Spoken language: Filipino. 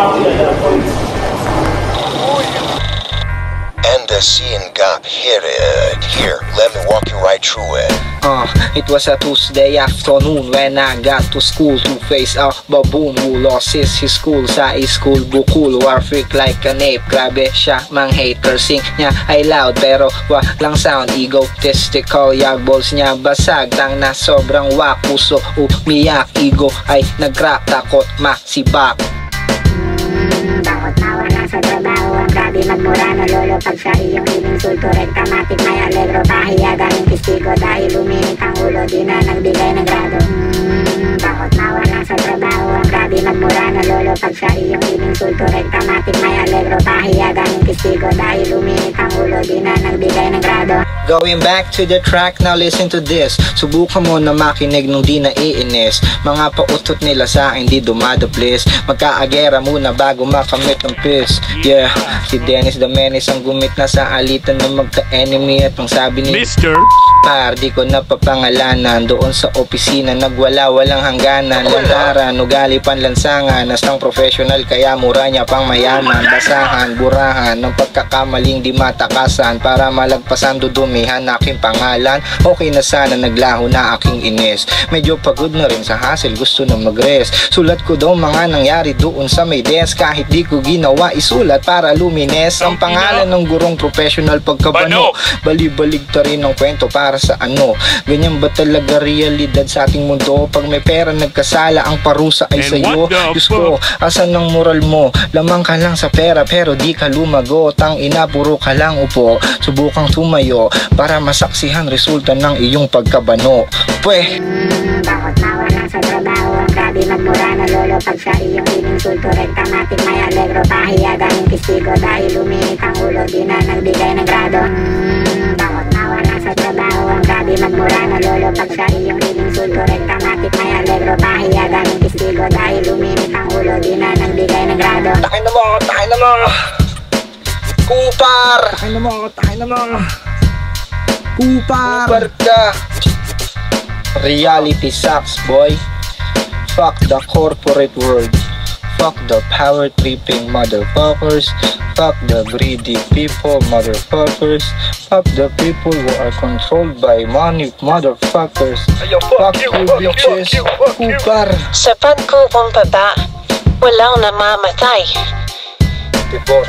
And the scene got here, let me walk you right through it. It was a Tuesday afternoon when I got to school to face a baboon who lost his school. Sa school bukul, war freak like an ape. Grabe siya mang hate, cursing niya ay loud pero walang sound. Egotistical, yagballs niya basag. Tang na sobrang wak, puso umiyak. Ego ay nag-crack, takot masibak. Bakot mawala sa trabaho ang grabe magmura na lolo. Pag sa iyong ininsulto, rektamatic may alegro. Pahiya daming testigo dahil uminit ang ulo. Di na nagbigay ng grado. Bakot mawala sa trabaho ang grabe magmura na lolo. Pag sa iyong ininsulto, rektamatic may alegro. Pahiya daming testigo dahil uminit ang ulo. Di na nagbigay ng grado. Going back to the track, now listen to this. Subukan mo na makinig nung di naiinis. Mga pautot nila sa akin di dumadaplis. Magkaagera muna bago makamit ng piss. Yeah, si Dennis the Menace ang gumit na sa alitan ng magka-enemy. At ang sabi ni Mr. Par, di ko napapangalanan. Doon sa opisina nagwala, walang hangganan. Lantaran, ugali panlansangan. Nastang professional kaya mura niya pang mayaman. Basahan, burahan ng pagkakamaling di matakasan. Para malagpasan dudumihan aking pangalan. Okay na sana, naglaho na aking inis. Medyo pagod na rin sa hassle, gusto na mag-rest. Sulat ko daw mga nangyari doon sa may desk. Kahit di ko ginawa, isulat para lumines ang pangalan ng gurong professional pagkabano. Bali-balig ta rin ang kwento para sa ano. Ganyan ba talaga realidad sa ating mundo? Pag may pera nagkasala, ang parusa ay sa'yo. Diyos ko, asan ang moral mo? Lamang ka lang sa pera pero di ka lumago. Tang ina, puro ka lang upo. Subukang tumayo para masaksihan resulta ng iyong pagkabano. Pweh! Bakot mawala sa trabaho ang grabe magmura na lolo. Pag sa iyong ininsulto, rektamatic may alegro. Pahiya daming testigo dahil uminit ang ulo. Di na nagbigay ng grado. Bakot mawala sa trabaho ang grabe magmura na lolo. Pag sa iyong ininsulto, rektamatic may alegro. Pahiya daming testigo dahil uminit ang ulo. Di na nagbigay ng grado. Takin na mo! Takin na mo! Kupar! Takin na mo! Takin na mo! Kupar! Kupar ka! Reality sucks, boy. Fuck the corporate world. Fuck the power tripping motherfuckers. Fuck the greedy people, motherfuckers. Fuck the people who are controlled by money, motherfuckers. Fuck you, bitches. Kupar. Sa pagkupong baba, walang namamatay. Tibor.